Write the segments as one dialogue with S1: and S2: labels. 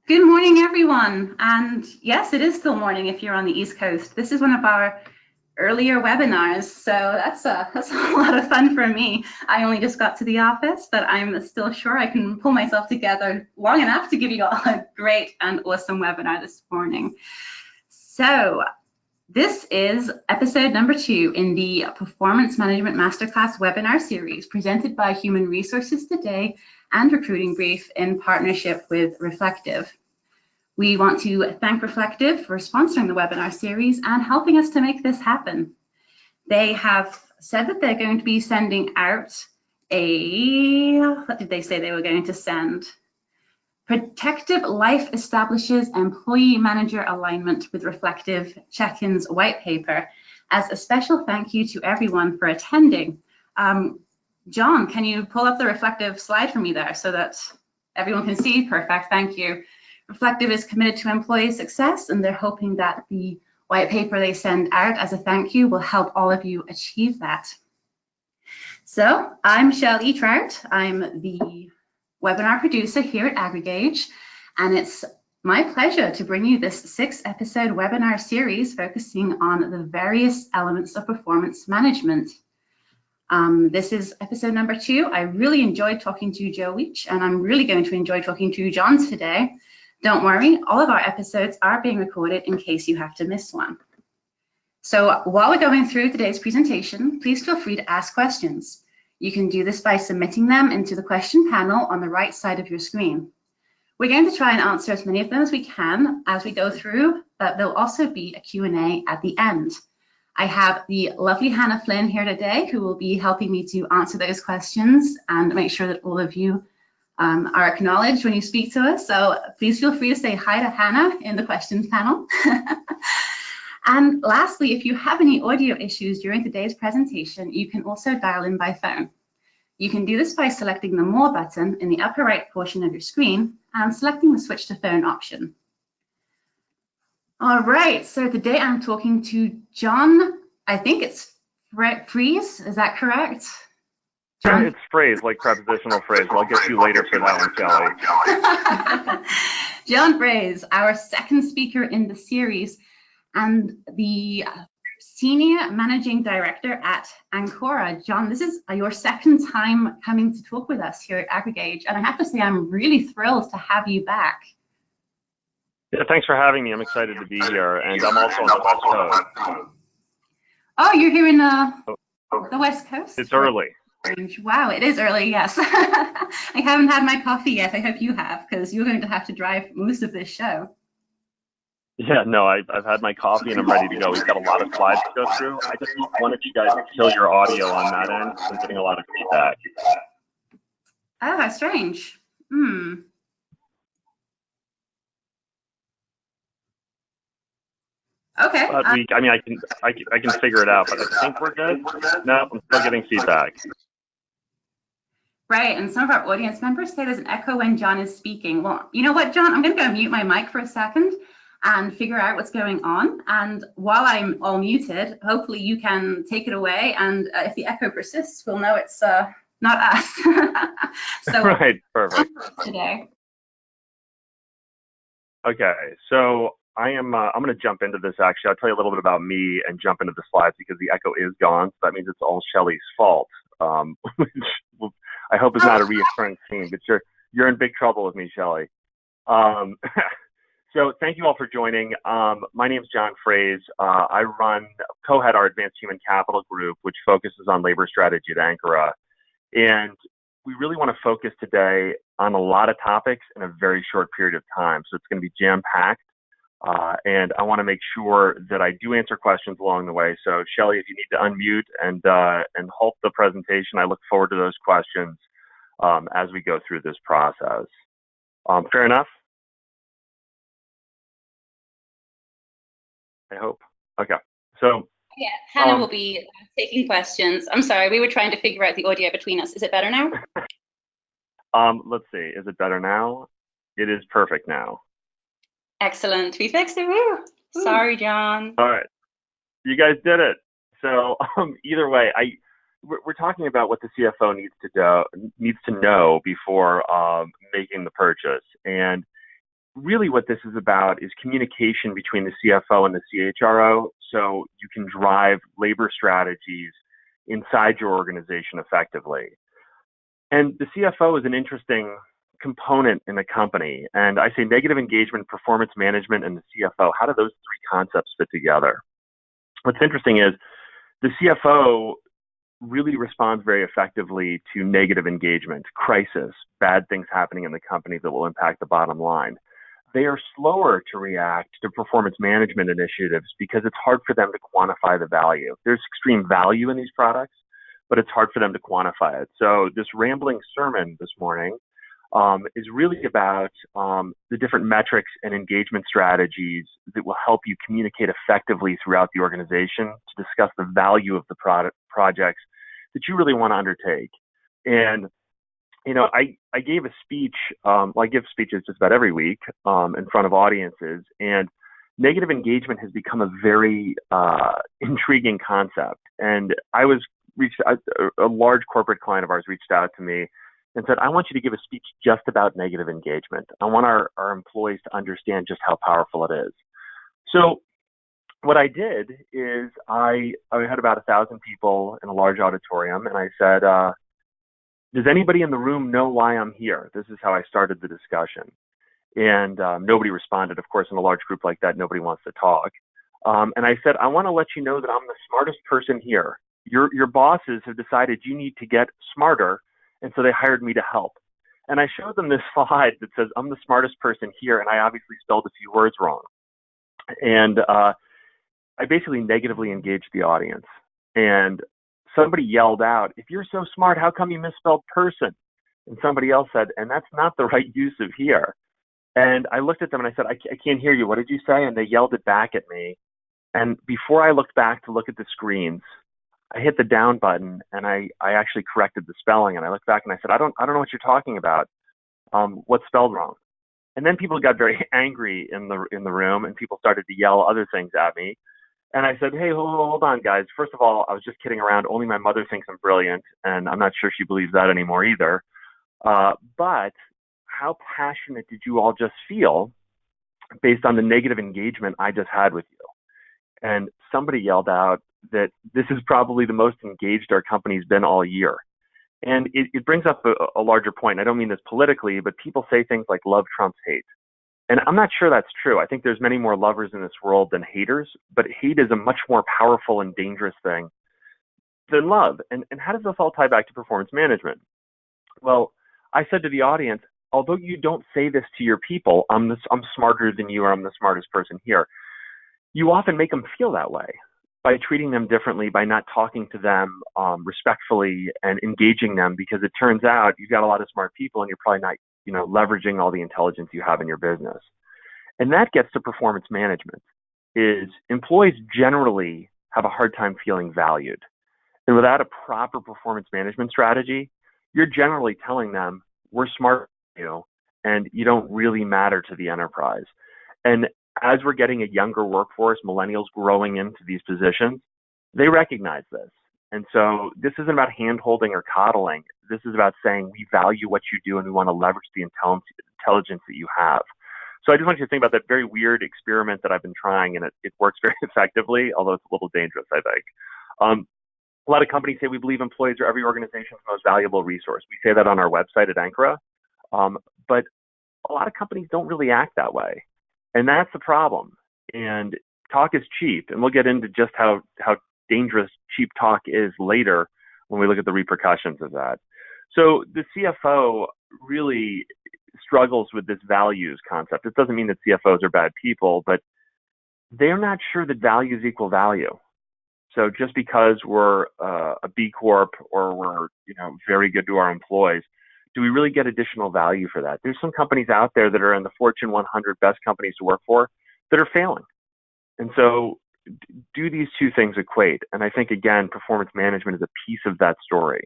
S1: Good morning, everyone. And yes, it is still morning if you're on the East Coast. This is one of our earlier webinars, so that's a lot of fun for me. I only just got to the office, but I'm still sure I can pull myself together long enough to give you all a great and awesome webinar this morning. So this is episode number 2 in the Performance Management Masterclass webinar series presented by Human Resources Today and Recruiting Brief in partnership with Reflective. We want to thank Reflective for sponsoring the webinar series and helping us to make this happen. They have said that they're going to be sending out what did they say they were going to send? Protective Life Establishes Employee Manager Alignment with Reflective Check-ins white paper as a special thank you to everyone for attending. John, can you pull up the Reflective slide for me there so that everyone can see? Perfect, thank you. Reflective is committed to employee success, and they're hoping that the white paper they send out as a thank you will help all of you achieve that. So I'm Michelle E. Trout. I'm the webinar producer here at Aggregage, and it's my pleasure to bring you this 6-episode webinar series focusing on the various elements of performance management. This is episode number 2. I really enjoyed talking to Joe Weech, and I'm really going to enjoy talking to John today. Don't worry, all of our episodes are being recorded in case you have to miss one. So while we're going through today's presentation, please feel free to ask questions. You can do this by submitting them into the question panel on the right side of your screen. We're going to try and answer as many of them as we can as we go through, but there'll also be a Q&A at the end. I have the lovely Hannah Flynn here today who will be helping me to answer those questions and make sure that all of you are acknowledged when you speak to us. So please feel free to say hi to Hannah in the questions panel. And lastly, if you have any audio issues during today's presentation, you can also dial in by phone. You can do this by selecting the More button in the upper right portion of your screen and selecting the Switch to Phone option. All right, so today I'm talking to John, I think it's Freeze, is that correct?
S2: John? It's phrase, like prepositional phrase. I'll get you later for that one,
S1: Kelly. John Fraze, our second speaker in the series and the Senior Managing Director at Ancora. John, this is your second time coming to talk with us here at Aggregage, and I have to say I'm really thrilled to have you back.
S2: Yeah, thanks for having me. I'm excited to be here, and I'm also on the West Coast.
S1: Oh, you're here in the West Coast?
S2: It's early.
S1: Wow, it is early, yes. I haven't had my coffee yet. I hope you have, because you're going to have to drive most of this show.
S2: Yeah, no, I've had my coffee and I'm ready to go. We've got a lot of slides to go through. I just wanted you guys to kill your audio on that end. I'm getting a lot of feedback.
S1: Oh, how strange. Okay.
S2: But I can figure it out, but I think we're good. No, I'm still getting feedback.
S1: Right, and some of our audience members say there's an echo when John is speaking. Well, you know what, John? I'm going to go mute my mic for a second and figure out what's going on. And while I'm all muted, hopefully you can take it away. And if the echo persists, we'll know it's not us. So
S2: right, perfect.
S1: Today.
S2: Okay, so I'm going to jump into this, actually. I'll tell you a little bit about me and jump into the slides because the echo is gone. So that means it's all Shelley's fault, which I hope is not a reoccurring theme, but you're in big trouble with me, Shelley. So thank you all for joining. My name is John Fraze. I co-head our Advanced Human Capital Group, which focuses on labor strategy at Ancora. And we really want to focus today on a lot of topics in a very short period of time. So it's going to be jam-packed. And I want to make sure that I do answer questions along the way. So Shelley, if you need to unmute and halt the presentation, I look forward to those questions as we go through this process. Fair enough? I hope. Okay. So
S1: yeah, Hannah will be taking questions. I'm sorry, we were trying to figure out the audio between us. Is it better now?
S2: Let's see. Is it better now? It is perfect now.
S1: Excellent. We fixed it. Woo. Sorry, John.
S2: All right. You guys did it. So either way, we're talking about what the CFO needs to know before making the purchase. And really what this is about is communication between the CFO and the CHRO, so you can drive labor strategies inside your organization effectively. And the CFO is an interesting component in a company. And I say negative engagement, performance management, and the CFO. How do those three concepts fit together? What's interesting is the CFO really responds very effectively to negative engagement, crisis, bad things happening in the company that will impact the bottom line. They are slower to react to performance management initiatives because it's hard for them to quantify the value. There's extreme value in these products, but it's hard for them to quantify it. So this rambling sermon this morning is really about the different metrics and engagement strategies that will help you communicate effectively throughout the organization to discuss the value of the projects that you really want to undertake. And I gave a speech. I give speeches just about every week in front of audiences, and negative engagement has become a very intriguing concept. And a large corporate client of ours reached out to me and said, I want you to give a speech just about negative engagement. I want our employees to understand just how powerful it is. So what I did is I had about 1,000 people in a large auditorium, and I said, does anybody in the room know why I'm here? This is how I started the discussion. And nobody responded. Of course, in a large group like that, nobody wants to talk. And I said, I want to let you know that I'm the smartest person here. Your bosses have decided you need to get smarter, and so they hired me to help. And I showed them this slide that says, I'm the smartest person here, and I obviously spelled a few words wrong. And I basically negatively engaged the audience. And somebody yelled out, if you're so smart, how come you misspelled person? And somebody else said, and that's not the right use of here. And I looked at them and I said, I can't hear you. What did you say? And they yelled it back at me. And before I looked back to look at the screens, I hit the down button and I actually corrected the spelling. And I looked back and I said, I don't know what you're talking about. What's spelled wrong? And then people got very angry in the room, and people started to yell other things at me. And I said, hey, hold on, guys. First of all, I was just kidding around. Only my mother thinks I'm brilliant, and I'm not sure she believes that anymore either. But how passionate did you all just feel based on the negative engagement I just had with you? And somebody yelled out that this is probably the most engaged our company's been all year. And it brings up a larger point. I don't mean this politically, but people say things like love trumps hate. And I'm not sure that's true. I think there's many more lovers in this world than haters, but hate is a much more powerful and dangerous thing than love. And how does this all tie back to performance management? Well, I said to the audience, although you don't say this to your people, I'm smarter than you, or I'm the smartest person here, you often make them feel that way by treating them differently, by not talking to them respectfully and engaging them, because it turns out you've got a lot of smart people and you're probably not leveraging all the intelligence you have in your business. And that gets to performance management. Is employees generally have a hard time feeling valued. And without a proper performance management strategy, you're generally telling them, we're smart than you, and you don't really matter to the enterprise. And as we're getting a younger workforce, millennials growing into these positions, they recognize this. And so this isn't about hand-holding or coddling. This is about saying we value what you do and we want to leverage the intelligence that you have. So I just want you to think about that very weird experiment that I've been trying, and it works very effectively, although it's a little dangerous, I think. A lot of companies say we believe employees are every organization's most valuable resource. We say that on our website at Ankara, but a lot of companies don't really act that way. And that's the problem. And talk is cheap, and we'll get into just how dangerous cheap talk is later when we look at the repercussions of that. So the CFO really struggles with this values concept. It doesn't mean that CFOs are bad people, but they're not sure that values equal value. So just because we're a B Corp or we're very good to our employees, do we really get additional value for that? There's some companies out there that are in the Fortune 100 best companies to work for that are failing. And so do these two things equate? And I think, again, performance management is a piece of that story.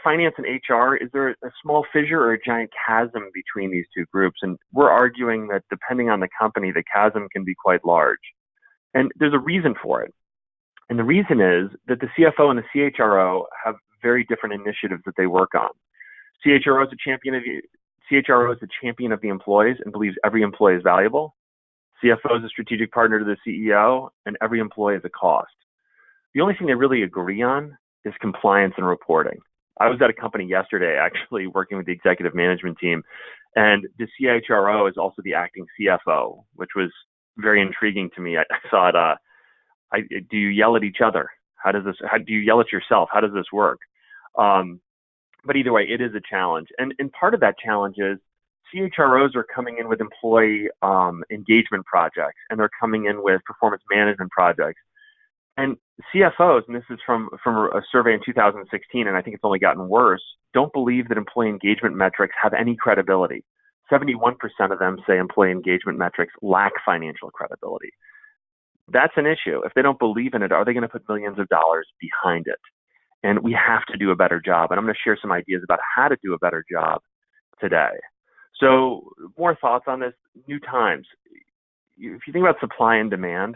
S2: Finance and HR, is there a small fissure or a giant chasm between these two groups? And we're arguing that depending on the company, the chasm can be quite large. And there's a reason for it. And the reason is that the CFO and the CHRO have very different initiatives that they work on. CHRO is a champion of the employees and believes every employee is valuable. CFO is a strategic partner to the CEO, and every employee is a cost. The only thing they really agree on is compliance and reporting. I was at a company yesterday, actually working with the executive management team, and the CHRO is also the acting CFO, which was very intriguing to me. I thought, do you yell at each other? How do you yell at yourself? How does this work? But either way, it is a challenge. And part of that challenge is CHROs are coming in with employee engagement projects, and they're coming in with performance management projects. And CFOs, and this is from a survey in 2016, and I think it's only gotten worse, don't believe that employee engagement metrics have any credibility. 71% of them say employee engagement metrics lack financial credibility. That's an issue. If they don't believe in it, are they going to put millions of dollars behind it? And we have to do a better job. And I'm going to share some ideas about how to do a better job today. So more thoughts on this. New times. If you think about supply and demand,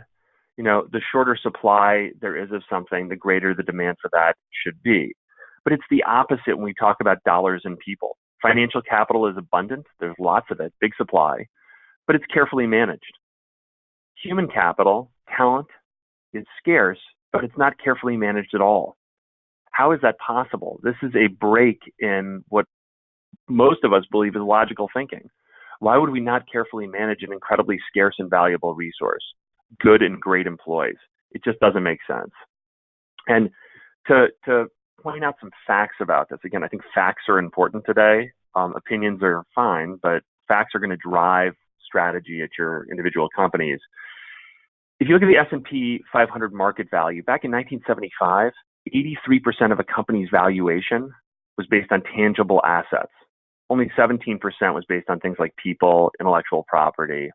S2: the shorter supply there is of something, the greater the demand for that should be. But it's the opposite when we talk about dollars and people. Financial capital is abundant. There's lots of it, big supply, but it's carefully managed. Human capital, talent, is scarce, but it's not carefully managed at all. How is that possible? This is a break in what most of us believe is logical thinking. Why would we not carefully manage an incredibly scarce and valuable resource? Good and great employees. It just doesn't make sense. And to point out some facts about this, again, I think facts are important today. Opinions are fine, but facts are going to drive strategy at your individual companies. If you look at the S&P 500 market value, back in 1975, 83% of a company's valuation was based on tangible assets. Only 17% was based on things like people, intellectual property,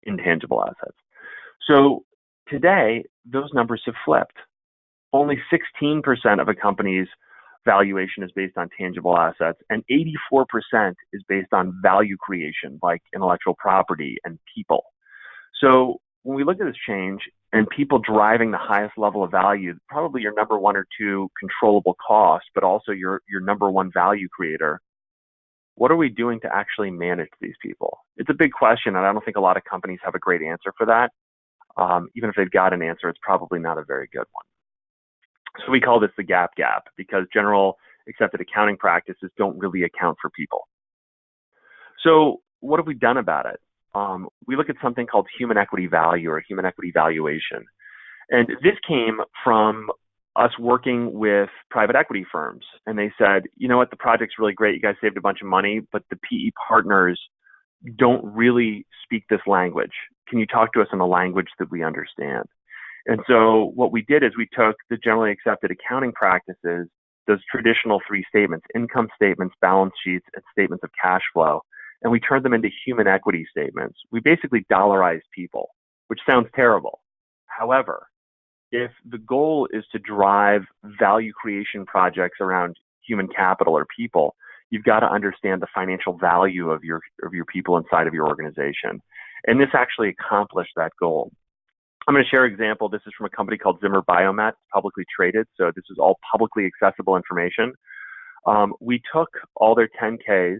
S2: intangible assets. So today, those numbers have flipped. Only 16% of a company's valuation is based on tangible assets, and 84% is based on value creation, like intellectual property and people. So when we look at this change and people driving the highest level of value, probably your number one or two controllable cost, but also your number one value creator, what are we doing to actually manage these people? It's a big question, and I don't think a lot of companies have a great answer for that. Even if they've got an answer, it's probably not a very good one. So we call this the gap because general accepted accounting practices don't really account for people. So what have we done about it? We look at something called human equity value or human equity valuation. And this came from us working with private equity firms. And they said, you know what, the project's really great. You guys saved a bunch of money, but the PE partners don't really speak this language. Can you talk to us in a language that we understand? And so what we did is we took the generally accepted accounting practices, those traditional three statements, income statements, balance sheets, and statements of cash flow, and we turned them into human equity statements. We basically dollarized people, which sounds terrible. However, if the goal is to drive value creation projects around human capital or people, you've got to understand the financial value of your people inside of your organization. And this actually accomplished that goal. I'm going to share an example. This is from a company called Zimmer Biomet, publicly traded. So this is all publicly accessible information. We took all their 10Ks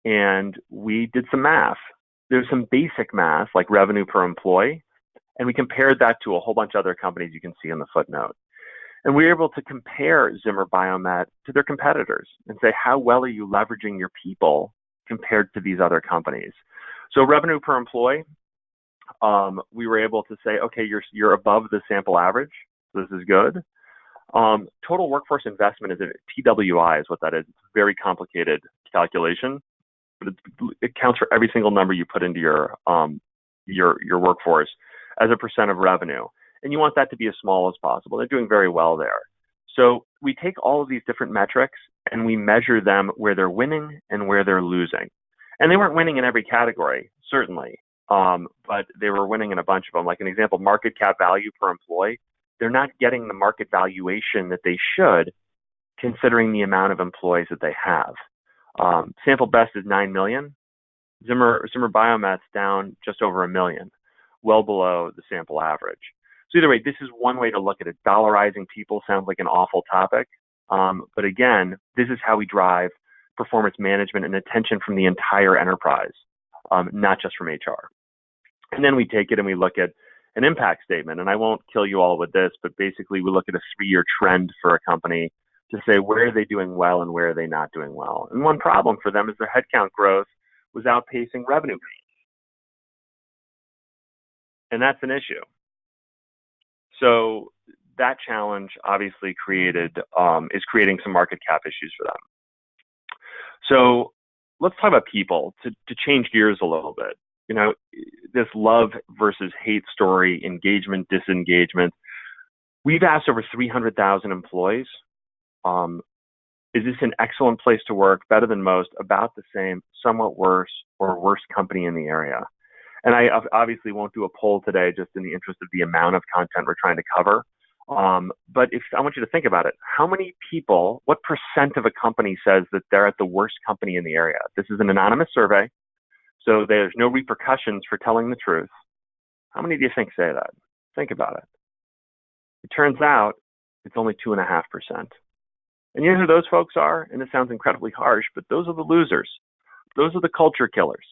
S2: and we did some math. There's some basic math like revenue per employee. And we compared that to a whole bunch of other companies you can see in the footnote. And we were able to compare Zimmer Biomet to their competitors and say, how well are you leveraging your people compared to these other companies? So revenue per employee, we were able to say, okay, you're above the sample average. So this is good. Total workforce investment is a TWI is what that is. It's a very complicated calculation, but it counts for every single number you put into your workforce as a percent of revenue. And you want that to be as small as possible. They're doing very well there. So we take all of these different metrics and we measure them where they're winning and where they're losing. And they weren't winning in every category, certainly, but they were winning in a bunch of them. Like an example, market cap value per employee. They're not getting the market valuation that they should, considering the amount of employees that they have. Sample best is 9 million. Zimmer Biomet's down just over 1 million, well below the sample average. So either way, this is one way to look at it. Dollarizing people sounds like an awful topic. But again, this is how we drive performance management and attention from the entire enterprise, not just from HR. And then we take it and we look at an impact statement. And I won't kill you all with this, but basically we look at a 3-year trend for a company to say where are they doing well and where are they not doing well. And one problem for them is their headcount growth was outpacing revenue growth. And that's an issue. So that challenge obviously is creating some market cap issues for them. So let's talk about people to change gears a little bit. You know, this love versus hate story, engagement, disengagement. We've asked over 300,000 employees, is this an excellent place to work, better than most, about the same, somewhat worse, or worst company in the area? And I obviously won't do a poll today just in the interest of the amount of content we're trying to cover. But if I want you to think about it, how many people, what % of a company says that they're at the worst company in the area? This is an anonymous survey, so there's no repercussions for telling the truth. How many do you think say that? Think about it. It turns out it's only 2.5%. And you know who those folks are? And it sounds incredibly harsh, but those are the losers. Those are the culture killers.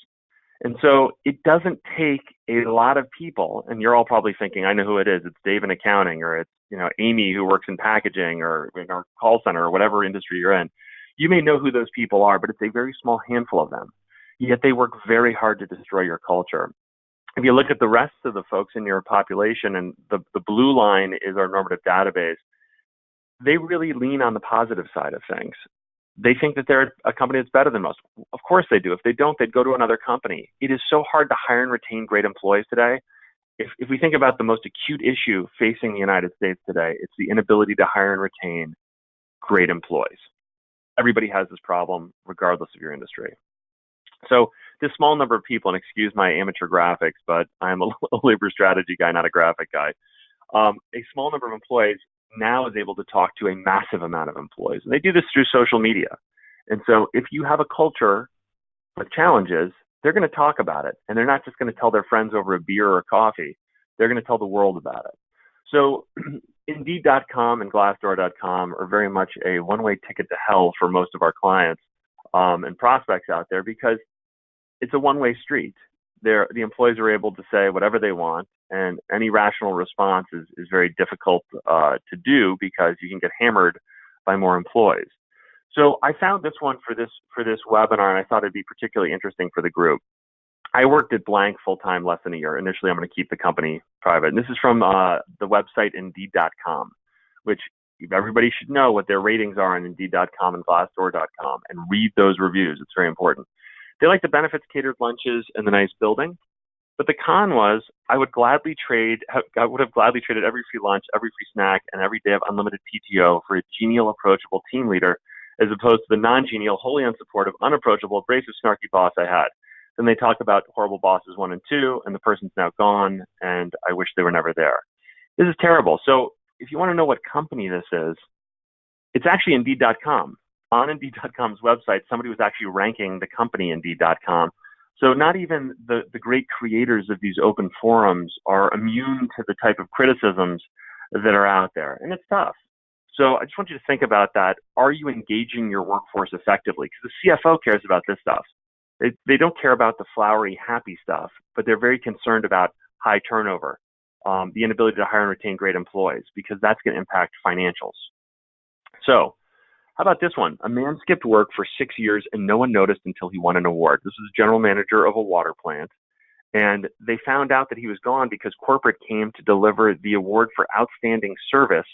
S2: And so it doesn't take a lot of people, and you're all probably thinking, I know who it is. It's Dave in accounting, or it's, you know, Amy who works in packaging or in our call center or whatever industry you're in. You may know who those people are, but it's a very small handful of them. Yet they work very hard to destroy your culture. If you look at the rest of the folks in your population, and the blue line is our normative database, they really lean on the positive side of things. They think that they're a company that's better than most. Of course they do. If they don't, they'd go to another company. It is so hard to hire and retain great employees today. If we think about the most acute issue facing the United States today, it's the inability to hire and retain great employees. Everybody has this problem, regardless of your industry. So this small number of people, and excuse my amateur graphics, but I'm a labor strategy guy, not a graphic guy. A small number of employees now is able to talk to a massive amount of employees. And they do this through social media. And so if you have a culture with challenges, they're going to talk about it. And they're not just going to tell their friends over a beer or a coffee. They're going to tell the world about it. So Indeed.com and Glassdoor.com are very much a one-way ticket to hell for most of our clients and prospects out there, because it's a one-way street. The employees are able to say whatever they want, and any rational response is very difficult to do, because you can get hammered by more employees. So I found this one for this webinar, and I thought it'd be particularly interesting for the group. I worked at Blank full-time less than a year. Initially, I'm going to keep the company private. And this is from the website Indeed.com, which everybody should know what their ratings are on Indeed.com and Glassdoor.com, and read those reviews. It's very important. They like the benefits, catered lunches, and the nice building. But the con was I would have gladly traded every free lunch, every free snack, and every day of unlimited PTO for a genial, approachable team leader, as opposed to the non-genial, wholly unsupportive, unapproachable, abrasive, snarky boss I had. Then they talk about horrible bosses 1 and 2, and the person's now gone, and I wish they were never there. This is terrible. So if you want to know what company this is, it's actually Indeed.com. On Indeed.com's website, somebody was actually ranking the company Indeed.com. So not even the great creators of these open forums are immune to the type of criticisms that are out there. And it's tough. So I just want you to think about that. Are you engaging your workforce effectively? Because the CFO cares about this stuff. They don't care about the flowery, happy stuff, but they're very concerned about high turnover, the inability to hire and retain great employees, because that's going to impact financials. So how about this one? A man skipped work for 6 years and no one noticed until he won an award. This was a general manager of a water plant. And they found out that he was gone because corporate came to deliver the award for outstanding service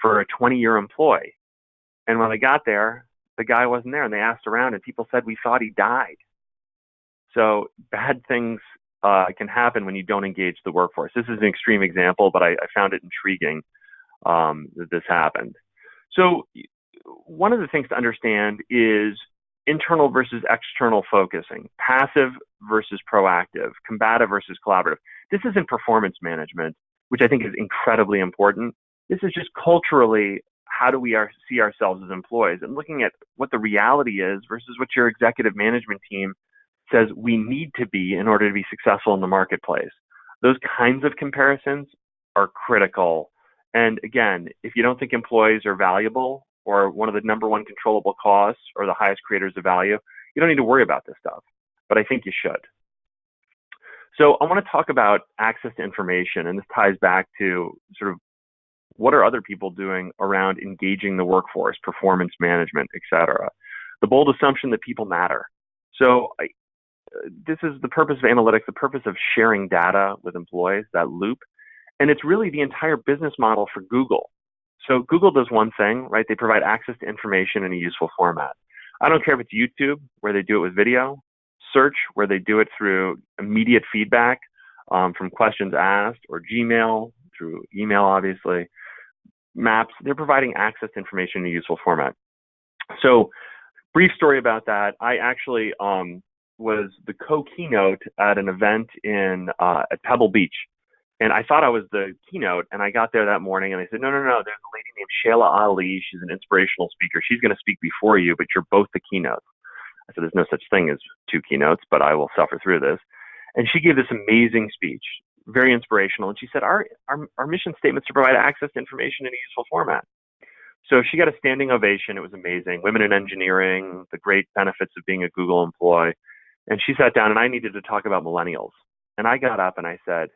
S2: for a 20-year employee. And when they got there, the guy wasn't there. And they asked around and people said, we thought he died. So bad things can happen when you don't engage the workforce. This is an extreme example, but I found it intriguing that this happened. So one of the things to understand is internal versus external focusing, passive versus proactive, combative versus collaborative. This isn't performance management, which I think is incredibly important. This is just culturally, how do we see ourselves as employees, and looking at what the reality is versus what your executive management team says we need to be in order to be successful in the marketplace. Those kinds of comparisons are critical. And again, if you don't think employees are valuable or one of the number one controllable costs or the highest creators of value, you don't need to worry about this stuff. But I think you should. So I want to talk about access to information, and this ties back to sort of what are other people doing around engaging the workforce, performance management, et cetera. The bold assumption that people matter. So this is the purpose of analytics, the purpose of sharing data with employees, that loop. And it's really the entire business model for Google. So Google does one thing, right? They provide access to information in a useful format. I don't care if it's YouTube, where they do it with video, search, where they do it through immediate feedback from questions asked, or Gmail, through email, obviously, maps. They're providing access to information in a useful format. So brief story about that. I actually was the co-keynote at an event at Pebble Beach. And I thought I was the keynote, and I got there that morning, and they said, no, there's a lady named Shayla Ali. She's an inspirational speaker. She's going to speak before you, but you're both the keynotes. I said, there's no such thing as two keynotes, but I will suffer through this. And she gave this amazing speech, very inspirational. And she said, our mission statement is to provide access to information in a useful format. So she got a standing ovation. It was amazing. Women in engineering, the great benefits of being a Google employee. And she sat down, and I needed to talk about millennials. And I got up and I said,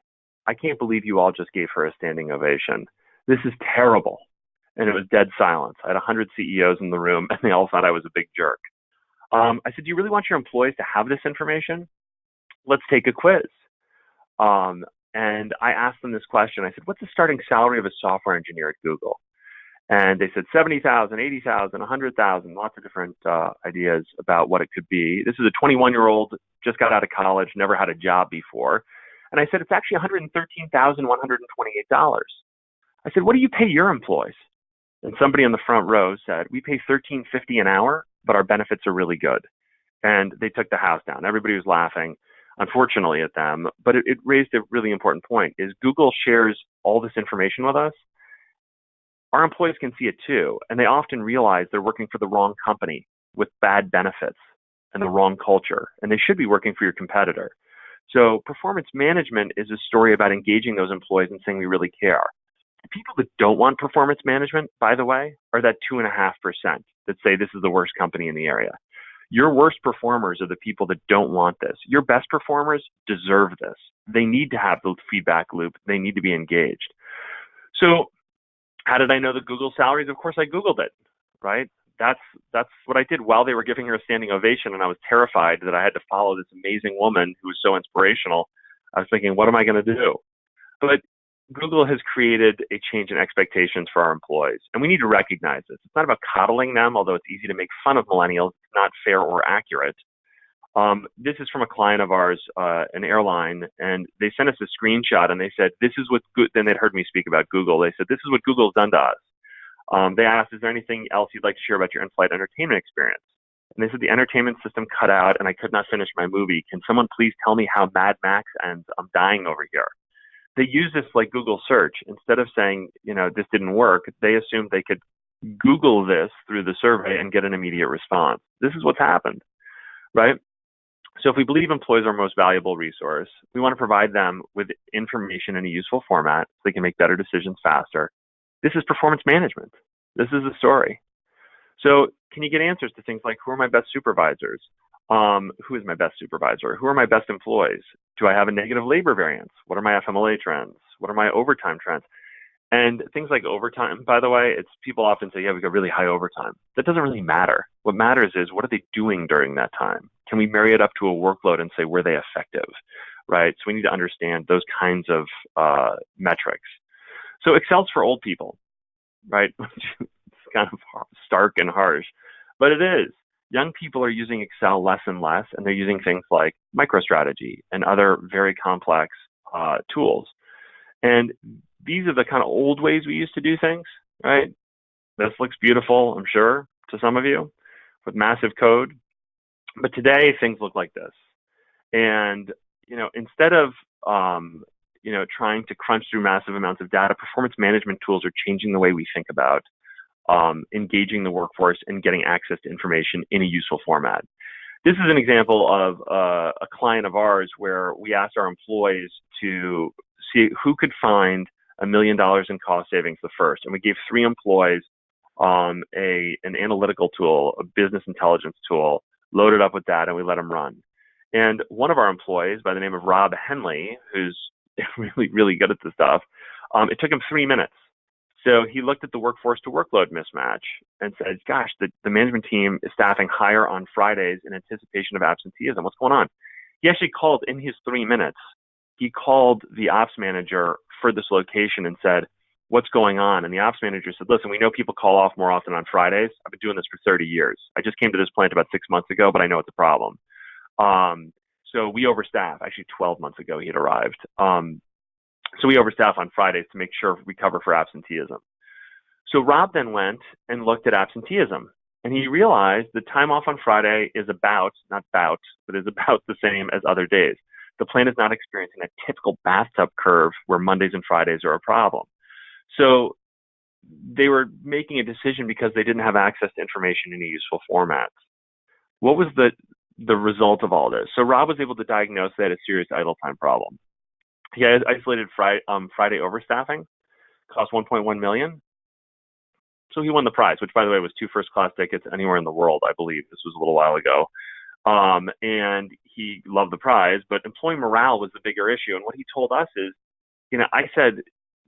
S2: I can't believe you all just gave her a standing ovation. This is terrible. And it was dead silence. I had 100 CEOs in the room, and they all thought I was a big jerk. I said, do you really want your employees to have this information? Let's take a quiz. And I asked them this question. I said, what's the starting salary of a software engineer at Google? And they said 70,000, 80,000, 100,000, lots of different ideas about what it could be. This is a 21-year-old, just got out of college, never had a job before. And I said, it's actually $113,128. I said, what do you pay your employees? And somebody in the front row said, we pay $13.50 an hour, but our benefits are really good. And they took the house down. Everybody was laughing, unfortunately, at them. But it raised a really important point, is Google shares all this information with us. Our employees can see it too. And they often realize they're working for the wrong company with bad benefits and the wrong culture. And they should be working for your competitor. So performance management is a story about engaging those employees and saying we really care. The people that don't want performance management, by the way, are that 2.5% that say this is the worst company in the area. Your worst performers are the people that don't want this. Your best performers deserve this. They need to have the feedback loop. They need to be engaged. So how did I know the Google salaries? Of course, I Googled it, right? That's what I did while they were giving her a standing ovation, and I was terrified that I had to follow this amazing woman who was so inspirational. I was thinking, what am I going to do? But Google has created a change in expectations for our employees, and we need to recognize this. It's not about coddling them, although it's easy to make fun of millennials. It's not fair or accurate. This is from a client of ours, an airline, and they sent us a screenshot, and they said, this is what, then they'd heard me speak about Google. They said, this is what Google's done to us. They asked, is there anything else you'd like to share about your in-flight entertainment experience? And they said, the entertainment system cut out and I could not finish my movie. Can someone please tell me how Mad Max ends? I'm dying over here. They use this like Google search. Instead of saying, this didn't work, they assumed they could Google this through the survey and get an immediate response. This is what's happened, right? So if we believe employees are our most valuable resource, we want to provide them with information in a useful format so they can make better decisions faster. This is performance management. This is the story. So can you get answers to things like, who are my best supervisors? Who is my best supervisor? Who are my best employees? Do I have a negative labor variance? What are my FMLA trends? What are my overtime trends? And things like overtime, by the way, people often say, yeah, we got really high overtime. That doesn't really matter. What matters is, what are they doing during that time? Can we marry it up to a workload and say, were they effective, right? So we need to understand those kinds of metrics. So Excel's for old people, right? It's kind of stark and harsh, but it is. Young people are using Excel less and less, and they're using things like MicroStrategy and other very complex tools. And these are the kind of old ways we used to do things, right? This looks beautiful, I'm sure, to some of you, with massive code. But today, things look like this. And, instead of, trying to crunch through massive amounts of data, performance management tools are changing the way we think about engaging the workforce and getting access to information in a useful format. This is an example of a client of ours where we asked our employees to see who could find $1 million in cost savings the first. And we gave 3 employees an analytical tool, a business intelligence tool, loaded up with data, and we let them run. And one of our employees, by the name of Rob Henley, who's really, really good at this stuff, it took him 3 minutes. So he looked at the workforce to workload mismatch and said, gosh, the management team is staffing higher on Fridays in anticipation of absenteeism. What's going on? He actually called in his 3 minutes. He called the ops manager for this location and said, what's going on? And the ops manager said, listen, we know people call off more often on Fridays. I've been doing this for 30 years. I just came to this plant about 6 months ago, but I know it's a problem. So we overstaff. Actually, 12 months ago, he had arrived. So we overstaff on Fridays to make sure we cover for absenteeism. So Rob then went and looked at absenteeism, and he realized the time off on Friday is about the same as other days. The plant is not experiencing a typical bathtub curve where Mondays and Fridays are a problem. So they were making a decision because they didn't have access to information in a useful format. What was the result of all this? So Rob was able to diagnose they had a serious idle time problem. He had isolated Friday overstaffing, cost $1.1 million. So he won the prize, which, by the way, was 2 first-class tickets anywhere in the world, I believe. This was a little while ago. And he loved the prize, but employee morale was the bigger issue. And what he told us is, I said,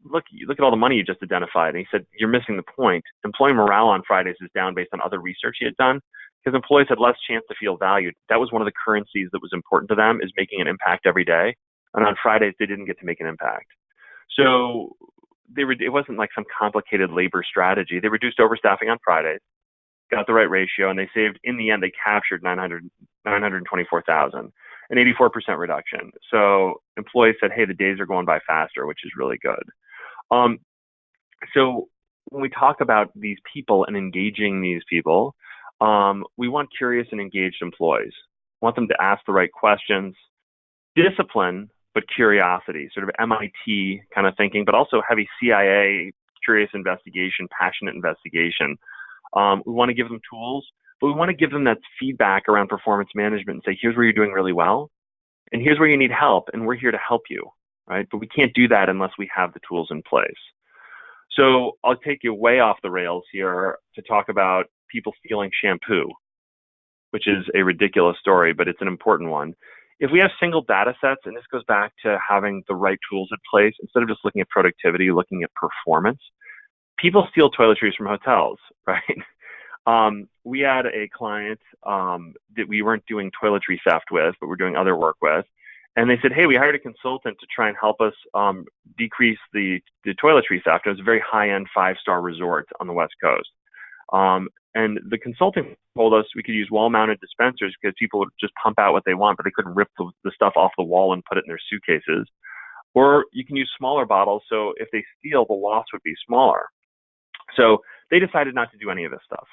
S2: look at all the money you just identified. And he said, you're missing the point. Employee morale on Fridays is down based on other research he had done because employees had less chance to feel valued. That was one of the currencies that was important to them, is making an impact every day. And on Fridays, they didn't get to make an impact. So it wasn't like some complicated labor strategy. They reduced overstaffing on Fridays, got the right ratio, and they saved, in the end, they captured $924,000, an 84% reduction. So employees said, hey, the days are going by faster, which is really good. So when we talk about these people and engaging these people, we want curious and engaged employees. We want them to ask the right questions, discipline, but curiosity, sort of MIT kind of thinking, but also heavy CIA, curious investigation, passionate investigation. We want to give them tools, but we want to give them that feedback around performance management and say, here's where you're doing really well, and here's where you need help, and we're here to help you, right? But we can't do that unless we have the tools in place. So I'll take you way off the rails here to talk about people stealing shampoo, which is a ridiculous story, but it's an important one. If we have single data sets, and this goes back to having the right tools in place, instead of just looking at productivity, looking at performance, people steal toiletries from hotels, right? We had a client that we weren't doing toiletry theft with, but we're doing other work with. And they said, hey, we hired a consultant to try and help us decrease the toiletry theft. It was a very high-end 5-star resort on the West Coast. And the consultant told us we could use wall-mounted dispensers because people would just pump out what they want, but they couldn't rip the stuff off the wall and put it in their suitcases. Or you can use smaller bottles, so if they steal, the loss would be smaller. So they decided not to do any of this stuff.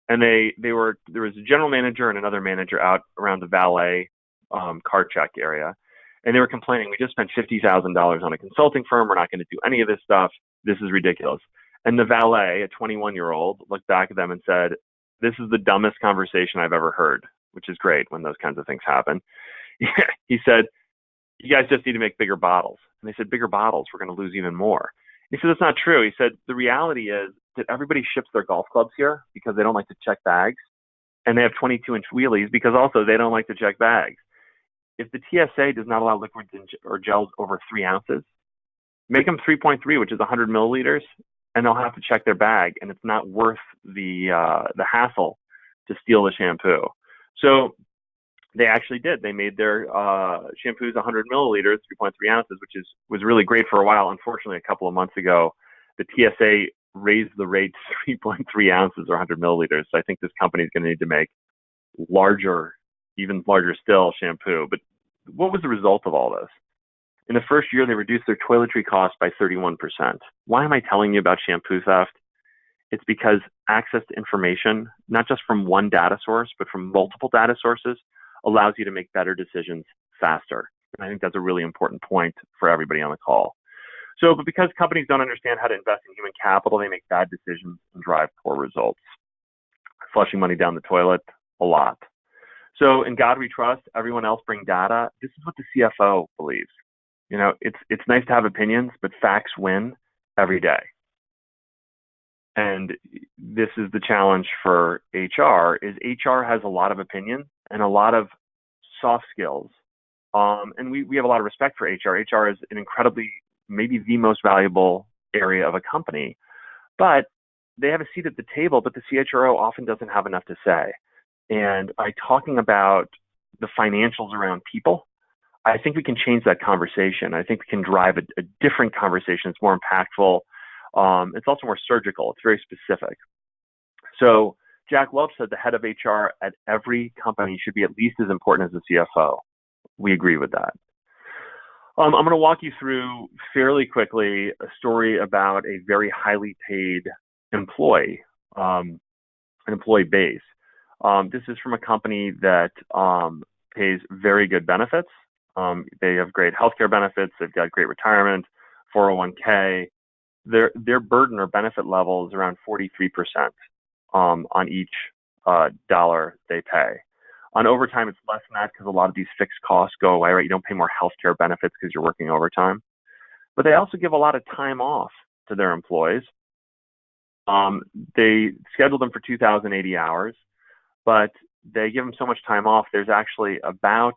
S2: And there was a general manager and another manager out around the valet car check area. And they were complaining, we just spent $50,000 on a consulting firm. We're not going to do any of this stuff. This is ridiculous. And the valet, a 21-year-old, looked back at them and said, this is the dumbest conversation I've ever heard, which is great when those kinds of things happen. He said, you guys just need to make bigger bottles. And they said, bigger bottles, we're going to lose even more. He said, that's not true. He said, the reality is that everybody ships their golf clubs here because they don't like to check bags. And they have 22-inch wheelies because also they don't like to check bags. If the TSA does not allow liquids or gels over 3 ounces, make them 3.3, which is 100 milliliters, and they'll have to check their bag, and it's not worth the hassle to steal the shampoo. So they actually did. They made their shampoos 100 milliliters, 3.3 ounces, which was really great for a while. Unfortunately, a couple of months ago, the TSA raised the rate to 3.3 ounces or 100 milliliters. So I think this company is going to need to make larger, even larger still shampoo. But what was the result of all this? In the first year, they reduced their toiletry costs by 31%. Why am I telling you about shampoo theft? It's because access to information, not just from one data source, but from multiple data sources, allows you to make better decisions faster. And I think that's a really important point for everybody on the call. So, but because companies don't understand how to invest in human capital, they make bad decisions and drive poor results. Flushing money down the toilet, a lot. So in God we trust, everyone else bring data. This is what the CFO believes. It's nice to have opinions, but facts win every day. And this is the challenge for HR, is HR has a lot of opinions and a lot of soft skills. And we have a lot of respect for HR. HR is an incredibly, maybe the most valuable area of a company, but they have a seat at the table, but the CHRO often doesn't have enough to say. And by talking about the financials around people, I think we can change that conversation. I think we can drive a different conversation. It's more impactful. It's also more surgical. It's very specific. So Jack Welch said the head of HR at every company should be at least as important as the CFO. We agree with that. I'm going to walk you through fairly quickly a story about a very highly paid employee, an employee base. This is from a company that pays very good benefits. They have great healthcare benefits. They've got great retirement, 401k. Their burden or benefit level is around 43% on each dollar they pay. On overtime, it's less than that because a lot of these fixed costs go away, right? You don't pay more healthcare benefits because you're working overtime. But they also give a lot of time off to their employees. They schedule them for 2,080 hours, but they give them so much time off. There's actually about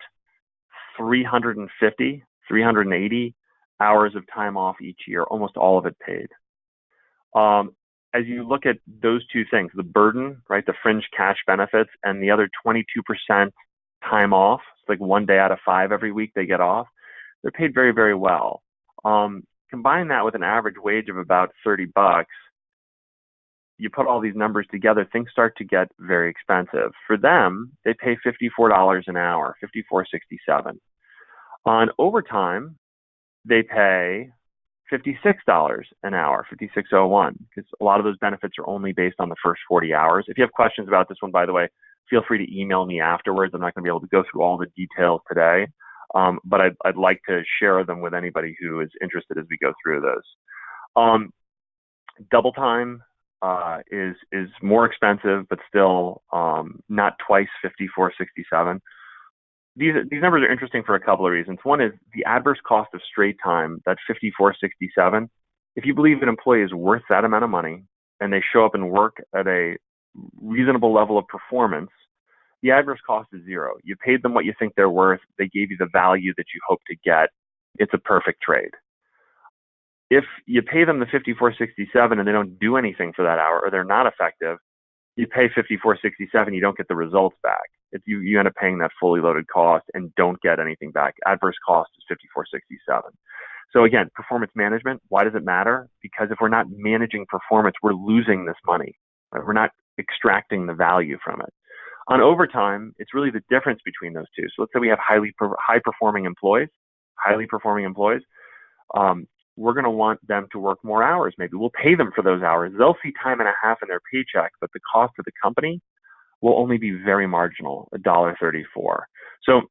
S2: 350, 380 hours of time off each year, almost all of it paid. As you look at those two things, the burden, right, the fringe cash benefits, and the other 22% time off, it's like 1 day out of 5 every week they get off, they're paid very, very well. Combine that with an average wage of about $30, you put all these numbers together, things start to get very expensive. For them, they pay $54 an hour, $54.67. On overtime, they pay $56 an hour, $56.01, because a lot of those benefits are only based on the first 40 hours. If you have questions about this one, by the way, feel free to email me afterwards. I'm not going to be able to go through all the details today, but I'd like to share them with anybody who is interested as we go through those. Double time is more expensive, but still not twice $54.67. These numbers are interesting for a couple of reasons. One is the adverse cost of straight time, that $54.67. If you believe an employee is worth that amount of money and they show up and work at a reasonable level of performance, the adverse cost is zero. You paid them what you think they're worth. They gave you the value that you hope to get. It's a perfect trade. If you pay them the $54.67 and they don't do anything for that hour, or they're not effective, you pay $54.67, you don't get the results back. You end up paying that fully loaded cost and don't get anything back. Adverse cost is $54.67. So again, performance management, why does it matter? Because if we're not managing performance, we're losing this money. Right? We're not extracting the value from it. On overtime, it's really the difference between those two. So let's say we have high-performing employees, we're going to want them to work more hours. Maybe we'll pay them for those hours. They'll see time and a half in their paycheck, but the cost of the company will only be very marginal, $1.34. So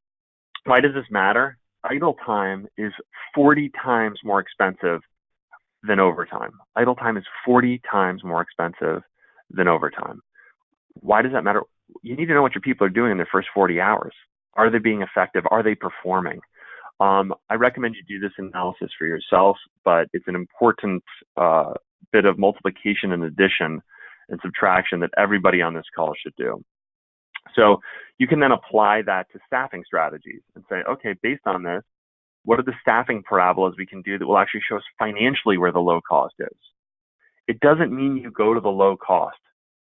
S2: why does this matter? Idle time is 40 times more expensive than overtime. Idle time is 40 times more expensive than overtime. Why does that matter? You need to know what your people are doing in their first 40 hours. Are they being effective? Are they performing? I recommend you do this analysis for yourself, but it's an important bit of multiplication and addition and subtraction that everybody on this call should do. So you can then apply that to staffing strategies and say, okay, based on this, what are the staffing parabolas we can do that will actually show us financially where the low cost is? It doesn't mean you go to the low cost,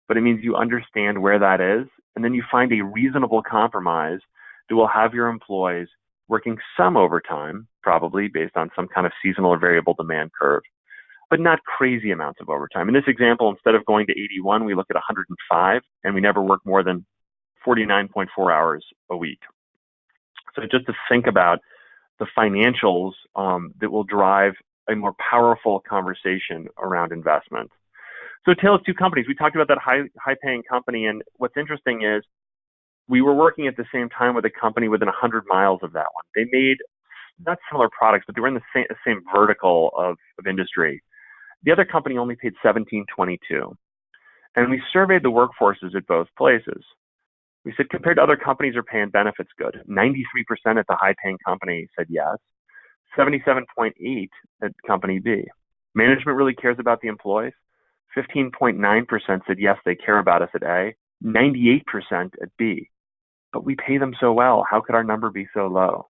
S2: but it means you understand where that is, and then you find a reasonable compromise that will have your employees working some overtime, probably based on some kind of seasonal or variable demand curve, but not crazy amounts of overtime. In this example, instead of going to 81, we look at 105, and we never work more than 49.4 hours a week. So just to think about the financials that will drive a more powerful conversation around investment. So tale of two companies. We talked about that high-paying company, and what's interesting is we were working at the same time with a company within 100 miles of that one. They made not similar products, but they were in the same vertical of industry. The other company only paid $17.22. And we surveyed the workforces at both places. We said, compared to other companies are paying benefits good. 93% at the high-paying company said yes. 77.8 at company B. Management really cares about the employees. 15.9% said yes, they care about us at A. 98% at B. But we pay them so well. How could our number be so low?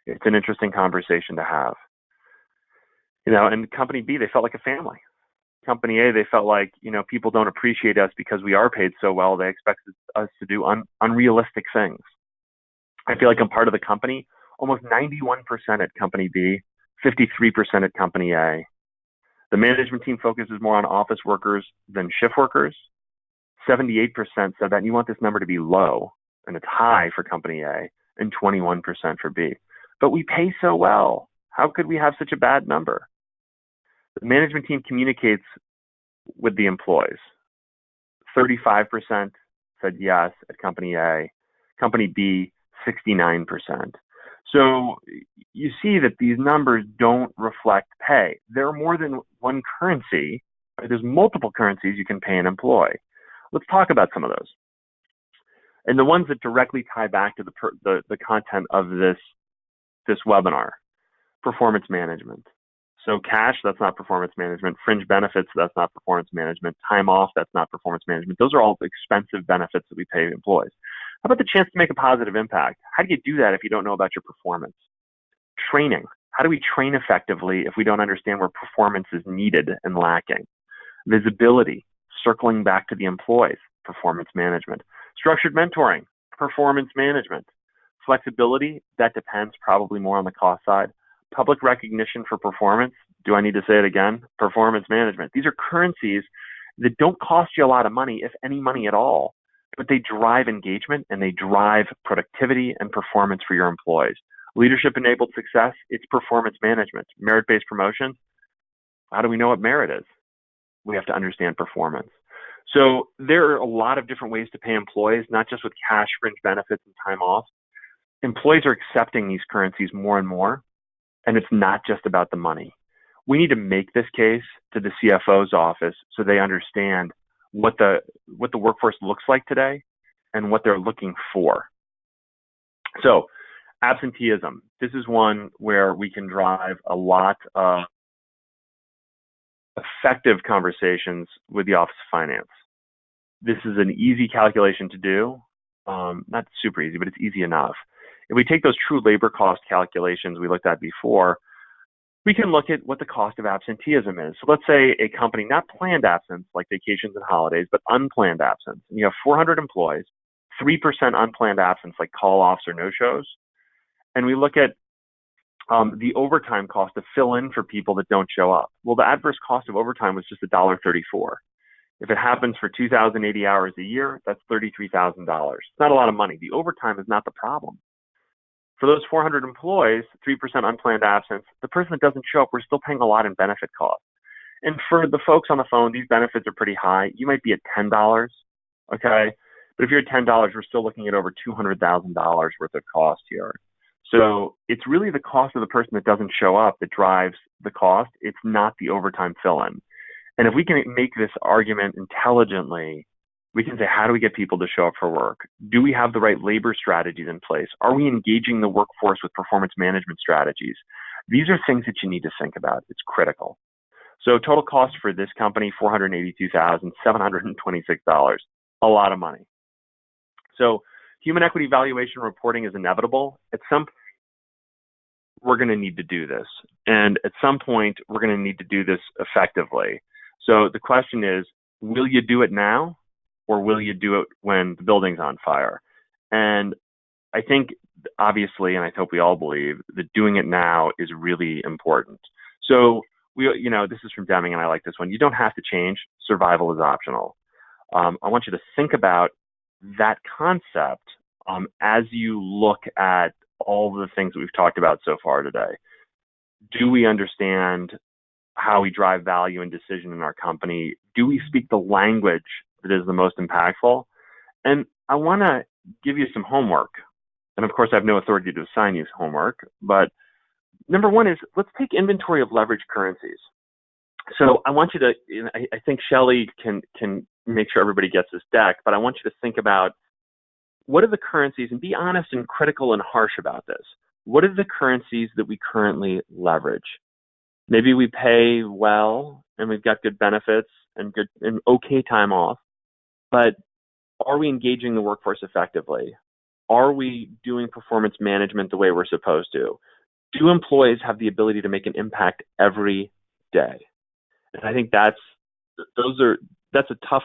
S2: It's an interesting conversation to have. And company B, they felt like a family. Company A, they felt like, people don't appreciate us because we are paid so well. They expect us to do unrealistic things. I feel like I'm part of the company. Almost 91% at company B, 53% at company A. The management team focuses more on office workers than shift workers. 78% said that, and you want this number to be low, and it's high for company A, and 21% for B. But we pay so well. How could we have such a bad number? The management team communicates with the employees. 35% said yes at company A. Company B, 69%. So you see that these numbers don't reflect pay. There are more than one currency. There's multiple currencies you can pay an employee. Let's talk about some of those. And the ones that directly tie back to the content of this webinar. Performance management. So cash, that's not performance management. Fringe benefits, that's not performance management. Time off, that's not performance management. Those are all expensive benefits that we pay employees. How about the chance to make a positive impact? How do you do that if you don't know about your performance? Training. How do we train effectively if we don't understand where performance is needed and lacking? Visibility. Circling back to the employees. Performance management. Structured mentoring. Performance management. Flexibility. That depends, probably more on the cost side. Public recognition for performance. Do I need to say it again? Performance management. These are currencies that don't cost you a lot of money, if any money at all, but they drive engagement and they drive productivity and performance for your employees. Leadership-enabled success, it's performance management. Merit-based promotion, how do we know what merit is? We have to understand performance. So there are a lot of different ways to pay employees, not just with cash, fringe benefits, and time off. Employees are accepting these currencies more and more, and it's not just about the money. We need to make this case to the CFO's office so they understand what the workforce looks like today and what they're looking for. So absenteeism. This is one where we can drive a lot of effective conversations with the Office of Finance. This is an easy calculation to do. Not super easy, but it's easy enough. If we take those true labor cost calculations we looked at before, we can look at what the cost of absenteeism is. So let's say a company, not planned absence like vacations and holidays, but unplanned absence. And you have 400 employees, 3% unplanned absence like call-offs or no-shows. And we look at the overtime cost to fill in for people that don't show up. Well, the adverse cost of overtime was just $1.34. If it happens for 2,080 hours a year, that's $33,000. It's not a lot of money. The overtime is not the problem. For those 400 employees, 3% unplanned absence, the person that doesn't show up, we're still paying a lot in benefit costs. And for the folks on the phone, these benefits are pretty high. You might be at $10, okay? But if you're at $10, we're still looking at over $200,000 worth of cost here. So it's really the cost of the person that doesn't show up that drives the cost. It's not the overtime fill-in. And if we can make this argument intelligently, we can say, how do we get people to show up for work? Do we have the right labor strategies in place? Are we engaging the workforce with performance management strategies? These are things that you need to think about. It's critical. So total cost for this company, $482,726. A lot of money. So human equity valuation reporting is inevitable. At some point, we're going to need to do this. And at some point, we're going to need to do this effectively. So the question is, will you do it now? Or will you do it when the building's on fire? And I think, obviously, and I hope we all believe, that doing it now is really important. So, this is from Deming, and I like this one. You don't have to change. Survival is optional. I want you to think about that concept as you look at all the things that we've talked about so far today. Do we understand how we drive value and decision in our company? Do we speak the language that is the most impactful? And I want to give you some homework. And of course, I have no authority to assign you homework, but number one is, let's take inventory of leverage currencies. So I want you to, I think Shelley can make sure everybody gets this deck, but I want you to think about what are the currencies, and be honest and critical and harsh about this. what are the currencies that we currently leverage? Maybe we pay well and we've got good benefits and good and okay time off, but are we engaging the workforce effectively? Are we doing performance management the way we're supposed to? Do employees have the ability to make an impact every day? And I think that's a tough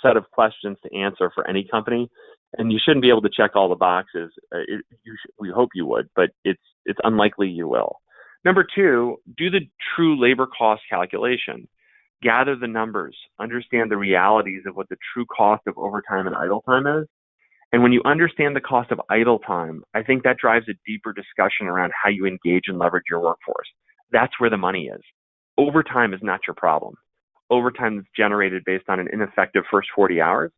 S2: set of questions to answer for any company, and you shouldn't be able to check all the boxes. We hope you would, but it's unlikely you will. Number two, do the true labor cost calculation. Gather the numbers, understand the realities of what the true cost of overtime and idle time is. And when you understand the cost of idle time, I think that drives a deeper discussion around how you engage and leverage your workforce. That's where the money is. Overtime is not your problem. Overtime that's generated based on an ineffective first 40 hours,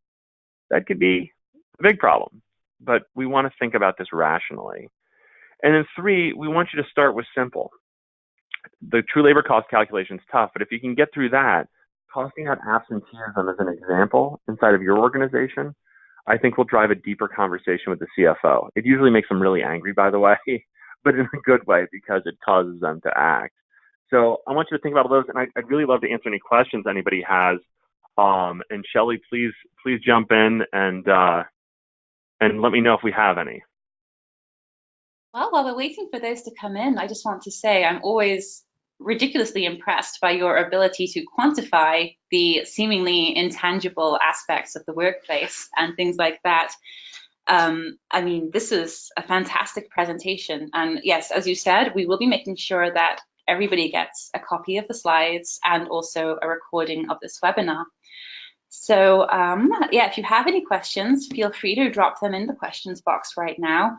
S2: that could be a big problem. But we want to think about this rationally. And then three, we want you to start with simple. The true labor cost calculation is tough, but if you can get through that, costing out absenteeism as an example inside of your organization, I think will drive a deeper conversation with the CFO. It usually makes them really angry, by the way, but in a good way because it causes them to act. So I want you to think about those, and I'd really love to answer any questions anybody has. And Shelley, please jump in and let me know if we have any.
S1: Well, while we're waiting for those to come in, I just want to say I'm always ridiculously impressed by your ability to quantify the seemingly intangible aspects of the workplace and things like that. I mean, this is a fantastic presentation. And yes, as you said, we will be making sure that everybody gets a copy of the slides and also a recording of this webinar. So yeah, if you have any questions, feel free to drop them in the questions box right now.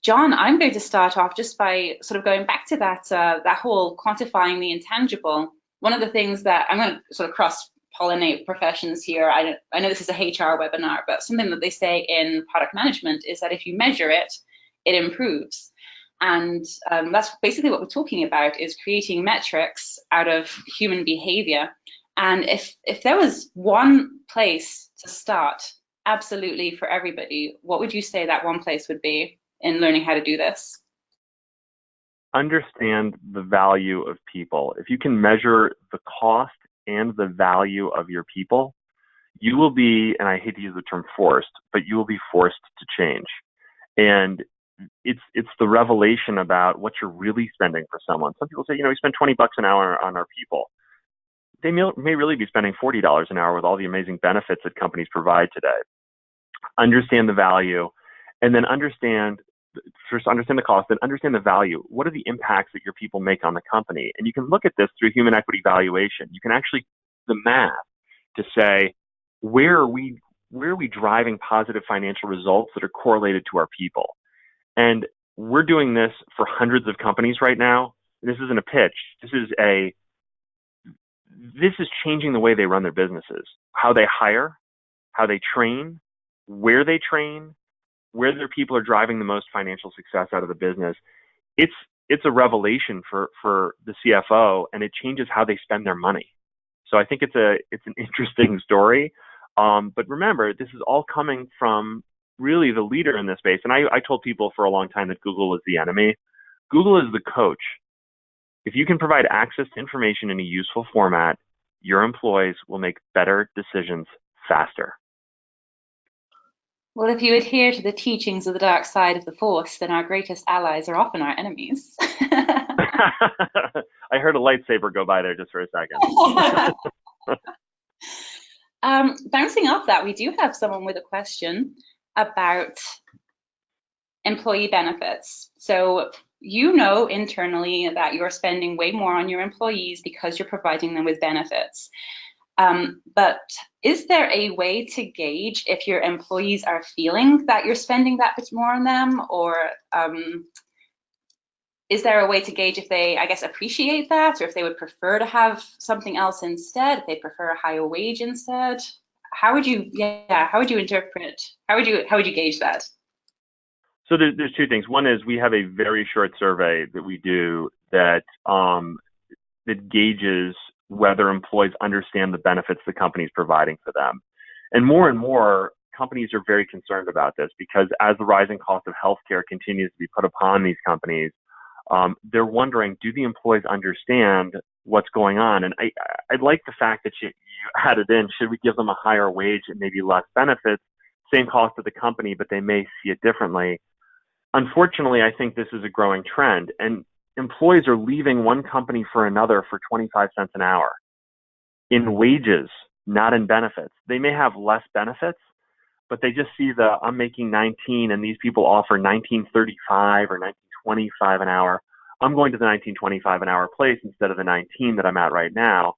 S1: John, I'm going to start off just by sort of going back to that whole quantifying the intangible. One of the things that I'm going to sort of cross-pollinate professions here. I know this is a HR webinar, but something that they say in product management is that if you measure it, it improves. And that's basically what we're talking about, is creating metrics out of human behavior. And if there was one place to start, absolutely for everybody, what would you say that one place would be in learning how to do this?
S2: Understand the value of people. If you can measure the cost and the value of your people, you will be, and I hate to use the term forced, but you will be forced to change. And it's the revelation about what you're really spending for someone. Some people say, we spend $20 an hour on our people. They may really be spending $40 an hour with all the amazing benefits that companies provide today. Understand the value, and then first understand the cost, then understand the value. What are the impacts that your people make on the company? And you can look at this through human equity valuation. You can actually do the math to say, where are we driving positive financial results that are correlated to our people? And we're doing this for hundreds of companies right now. This isn't a pitch. This is changing the way they run their businesses, how they hire, how they train, where they train, where their people are driving the most financial success out of the business. It's a revelation for the CFO, and it changes how they spend their money. So I think it's an interesting story. But remember, this is all coming from really the leader in this space. And I told people for a long time that Google is the enemy. Google is the coach. If you can provide access to information in a useful format, your employees will make better decisions faster.
S1: Well, if you adhere to the teachings of the dark side of the Force, then our greatest allies are often our enemies.
S2: I heard a lightsaber go by there just for a second.
S1: Bouncing off that, we do have someone with a question about employee benefits. So internally that you're spending way more on your employees because you're providing them with benefits. But is there a way to gauge if your employees are feeling that you're spending that much more on them? Or is there a way to gauge if they, appreciate that, or if they would prefer to have something else instead, if they prefer a higher wage instead? How would you interpret, how would you gauge that?
S2: So there's two things. One is we have a very short survey that we do that gauges whether employees understand the benefits the company is providing for them. And more companies are very concerned about this because as the rising cost of healthcare continues to be put upon these companies, they're wondering, do the employees understand what's going on? And I like the fact that you added in, should we give them a higher wage and maybe less benefits, same cost to the company, but they may see it differently. Unfortunately, I think this is a growing trend, and employees are leaving one company for another for 25 cents an hour in wages, not in benefits. They may have less benefits, but they just see I'm making 19 and these people offer 19.35 or 19.25 an hour. I'm going to the 19.25 an hour place instead of the 19 that I'm at right now.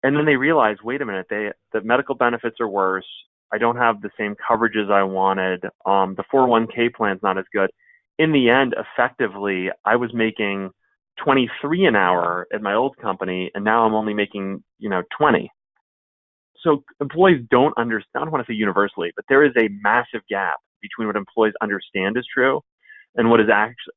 S2: And then they realize, wait a minute, the medical benefits are worse. I don't have the same coverages I wanted. The 401k plan's not as good. In the end, effectively, I was making 23 an hour at my old company, and now I'm only making, 20. So employees don't understand, I don't want to say universally, but there is a massive gap between what employees understand is true and what is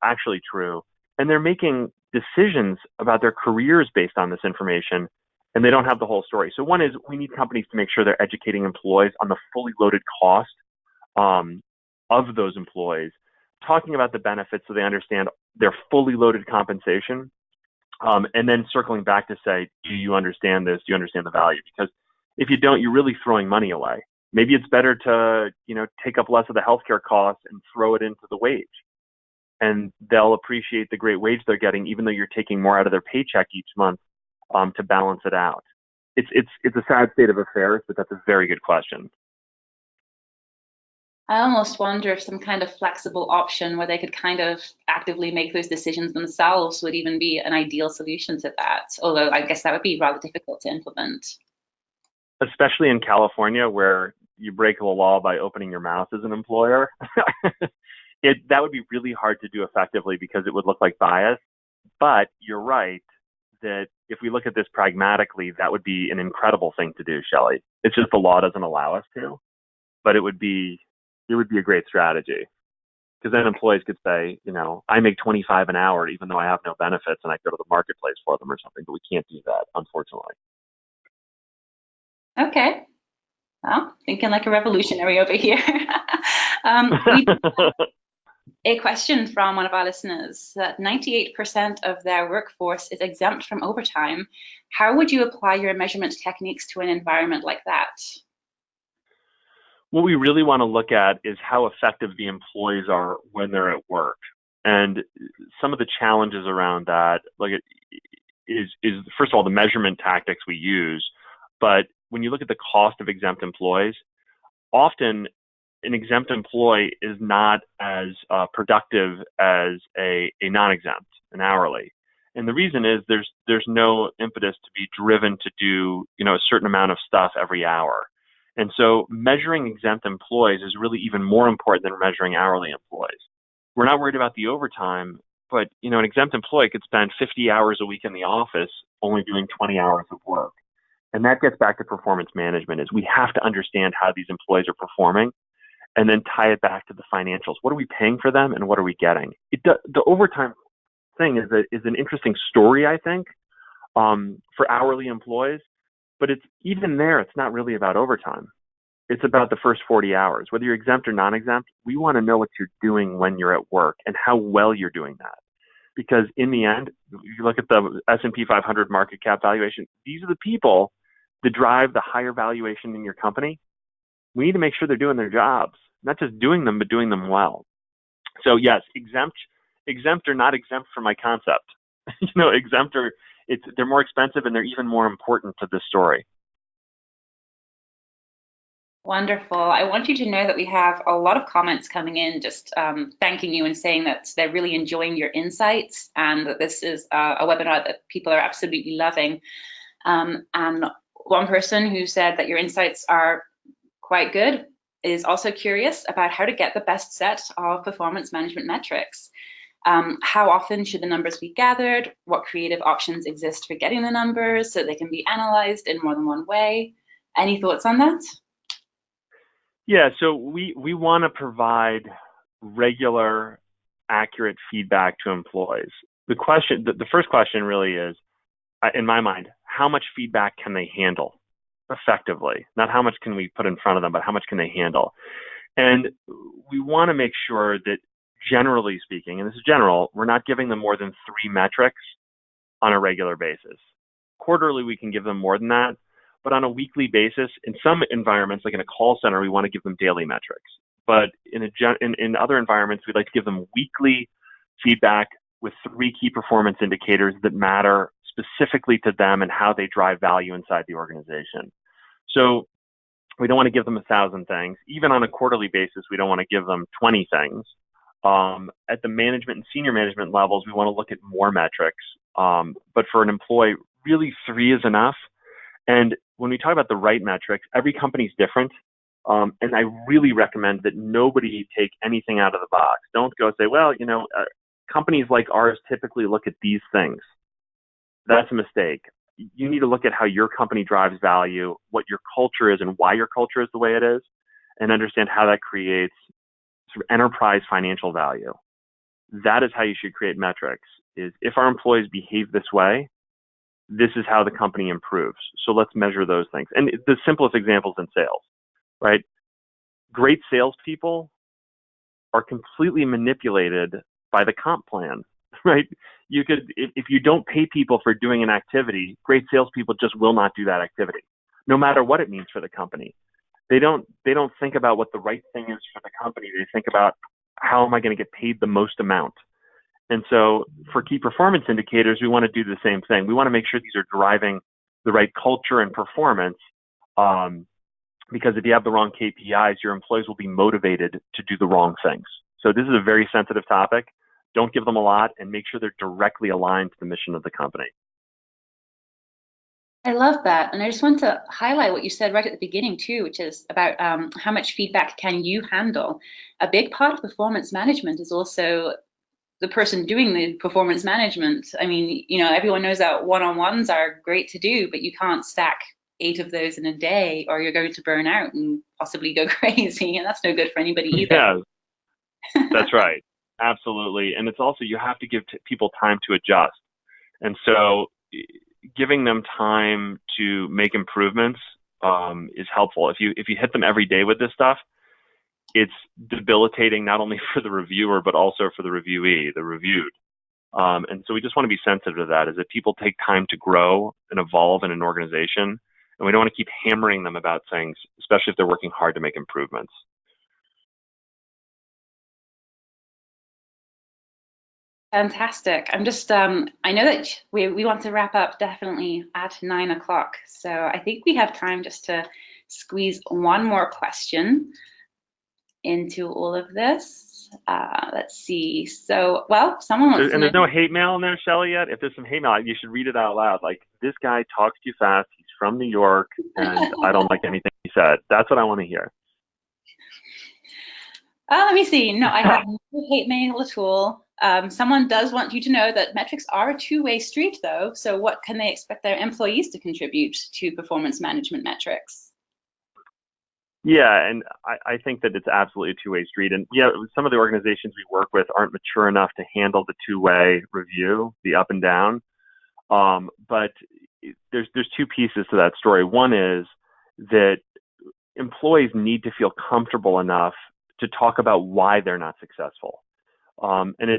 S2: actually true. And they're making decisions about their careers based on this information, and they don't have the whole story. So one is we need companies to make sure they're educating employees on the fully loaded cost of those employees, talking about the benefits so they understand their fully loaded compensation, and then circling back to say, do you understand this? Do you understand the value? Because if you don't, you're really throwing money away. Maybe it's better to, take up less of the healthcare costs and throw it into the wage. And they'll appreciate the great wage they're getting, even though you're taking more out of their paycheck each month to balance it out. It's a sad state of affairs, but that's a very good question.
S1: I almost wonder if some kind of flexible option where they could kind of actively make those decisions themselves would even be an ideal solution to that. Although I guess that would be rather difficult to implement.
S2: Especially in California, where you break the law by opening your mouth as an employer. That would be really hard to do effectively because it would look like bias. But you're right that if we look at this pragmatically, that would be an incredible thing to do, Shelley. It's just the law doesn't allow us to. But it would be a great strategy. Because then employees could say, I make 25 an hour even though I have no benefits and I go to the marketplace for them or something. But we can't do that, unfortunately.
S1: Okay. Well, thinking like a revolutionary over here. A question from one of our listeners that 98% of their workforce is exempt from overtime. How would you apply your measurement techniques to an environment like that?
S2: What we really want to look at is how effective the employees are when they're at work. And some of the challenges around that, is first of all, the measurement tactics we use. But when you look at the cost of exempt employees, often an exempt employee is not as productive as a non-exempt, an hourly. And the reason is there's no impetus to be driven to do, a certain amount of stuff every hour. And so measuring exempt employees is really even more important than measuring hourly employees. We're not worried about the overtime, but, an exempt employee could spend 50 hours a week in the office only doing 20 hours of work. And that gets back to performance management, is we have to understand how these employees are performing and then tie it back to the financials. What are we paying for them and what are we getting? The overtime thing is an interesting story, I think, for hourly employees, but it's not really about overtime. It's about the first 40 hours. Whether you're exempt or non-exempt, we want to know what you're doing when you're at work and how well you're doing that. Because in the end, if you look at the S&P 500 market cap valuation, these are the people that drive the higher valuation in your company. We need to make sure they're doing their jobs, not just doing them, but doing them well. So yes, exempt or not exempt from my concept. Exempt or they're more expensive and they're even more important to this story.
S1: Wonderful. I want you to know that we have a lot of comments coming in just thanking you and saying that they're really enjoying your insights and that this is a webinar that people are absolutely loving. And one person who said that your insights are quite good is also curious about how to get the best set of performance management metrics. How often should the numbers be gathered? What creative options exist for getting the numbers so they can be analyzed in more than one way? Any thoughts on that?
S2: Yeah, so we want to provide regular, accurate feedback to employees. The first question really is, in my mind, how much feedback can they handle, effectively? Not how much can we put in front of them, but how much can they handle? And we want to make sure that, generally speaking, and this is general, we're not giving them more than 3 metrics on a regular basis. Quarterly, we can give them more than that, but on a weekly basis, in some environments, like in a call center, we want to give them daily metrics. But in other environments, we'd like to give them weekly feedback with 3 key performance indicators that matter specifically to them and how they drive value inside the organization. So we don't want to give them 1,000 things. Even on a quarterly basis, we don't want to give them 20 things. At the management and senior management levels, we want to look at more metrics. But for an employee, really 3 is enough. And when we talk about the right metrics, every company is different. And I really recommend that nobody take anything out of the box. Don't go say, well, companies like ours typically look at these things. That's a mistake. You need to look at how your company drives value, what your culture is and why your culture is the way it is, and understand how that creates sort of enterprise financial value. That is how you should create metrics, is if our employees behave this way, this is how the company improves. So let's measure those things. And the simplest examples in sales, right? Great salespeople are completely manipulated by the comp plan, right? You could, if you don't pay people for doing an activity, great salespeople just will not do that activity, no matter what it means for the company. They don't think about what the right thing is for the company. They think about, how am I going to get paid the most amount? And so for key performance indicators, we want to do the same thing. We want to make sure these are driving the right culture and performance, because if you have the wrong KPIs, your employees will be motivated to do the wrong things. So this is a very sensitive topic. Don't give them a lot, and make sure they're directly aligned to the mission of the company.
S1: I love that. And I just want to highlight what you said right at the beginning too, which is about how much feedback can you handle. A big part of performance management is also the person doing the performance management. I mean, everyone knows that one-on-ones are great to do, but you can't stack 8 of those in a day, or you're going to burn out and possibly go crazy, and that's no good for anybody either.
S2: Yeah, that's right. Absolutely. And it's also, you have to give people time to adjust. And so giving them time to make improvements is helpful. If you hit them every day with this stuff, it's debilitating not only for the reviewer, but also for the reviewee, the reviewed. And so we just want to be sensitive to that, is that people take time to grow and evolve in an organization. And we don't want to keep hammering them about things, especially if they're working hard to make improvements.
S1: Fantastic. I'm just, I know that we want to wrap up definitely at 9 o'clock. So I think we have time just to squeeze one more question into all of this. Let's see. So, well, someone wants to
S2: And there's no hate mail in there, Shelley, yet? If there's some hate mail, you should read it out loud. Like, this guy talks too fast. He's from New York, and I don't like anything he said. That's what I want to hear.
S1: Let me see. No, I have no hate mail at all. Someone does want you to know that metrics are a two-way street, though. So what can they expect their employees to contribute to performance management metrics?
S2: Yeah, and I think that it's absolutely a two-way street. And yeah, some of the organizations we work with aren't mature enough to handle the two-way review, the up and down. But there's 2 pieces to that story. One is that employees need to feel comfortable enough to talk about why they're not successful. And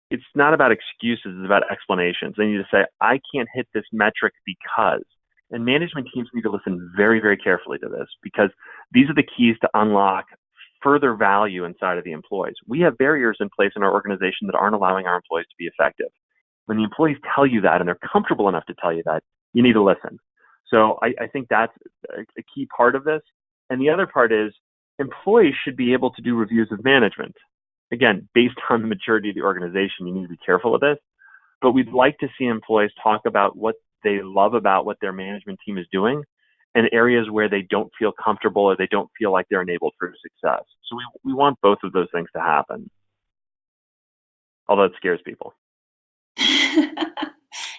S2: it's not about excuses, it's about explanations. They need to say, I can't hit this metric because. And management teams need to listen very, very carefully to this, because these are the keys to unlock further value inside of the employees. We have barriers in place in our organization that aren't allowing our employees to be effective. When the employees tell you that, and they're comfortable enough to tell you that, you need to listen. So I think that's a key part of this. And the other part is, employees should be able to do reviews of management. Again, based on the maturity of the organization, you need to be careful with this. But we'd like to see employees talk about what they love about what their management team is doing, and areas where they don't feel comfortable or they don't feel like they're enabled for success. So we want both of those things to happen, although it scares people.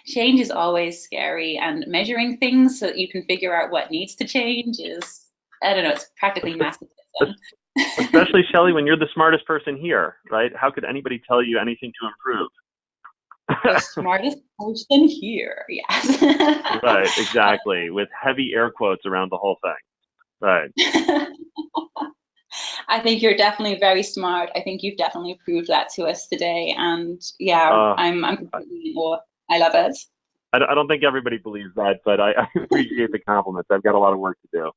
S1: Change is always scary, and measuring things so that you can figure out what needs to change is, I don't know, it's practically masochism.
S2: Especially, Shelley, when you're the smartest person here, right? How could anybody tell you anything to improve?
S1: The smartest person here. Yes.
S2: Right, exactly, with heavy air quotes around the whole thing. Right.
S1: I think you're definitely very smart. I think you've definitely proved that to us today. And yeah,
S2: Uh,
S1: I'm completely in awe. I love it.
S2: I don't think everybody believes that, but I appreciate the compliments. I've got a lot of work to do.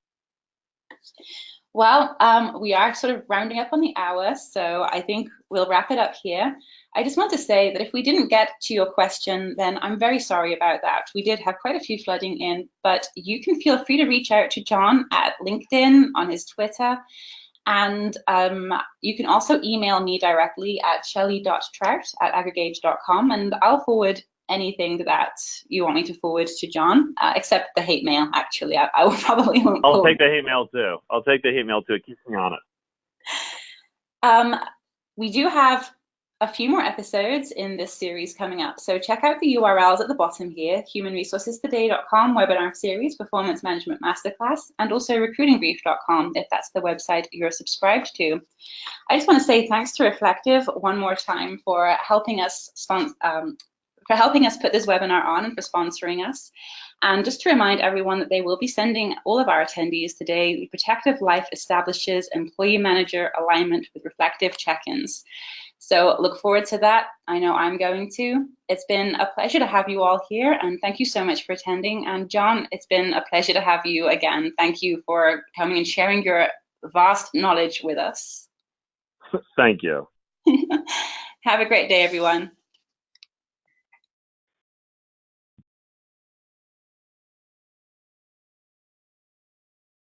S1: Well, we are sort of rounding up on the hour, so I think we'll wrap it up here. I just want to say that if we didn't get to your question, then I'm very sorry about that. We did have quite a few flooding in, but you can feel free to reach out to John at LinkedIn, on his Twitter, and you can also email me directly at shelley.trout@aggregate.com, and I'll forward anything that you want me to forward to John, except the hate mail, actually. I will probably won't
S2: I'll
S1: forward.
S2: take the hate mail too. I'll take the hate mail too. It keeps me honest.
S1: Um, we do have a few more episodes in this series coming up, so check out the URLs at the bottom here: humanresourcestoday.com webinar series, performance management masterclass, and also recruitingbrief.com if that's the website you're subscribed to. I just want to say thanks to Reflective one more time for helping us put this webinar on and for sponsoring us. And just to remind everyone that they will be sending all of our attendees today the Protective Life Establishes Employee Manager Alignment with Reflective Check-ins. So look forward to that. I know I'm going to. It's been a pleasure to have you all here, and thank you so much for attending. And John, it's been a pleasure to have you again. Thank you for coming and sharing your vast knowledge with us.
S2: Thank you.
S1: Have a great day, everyone.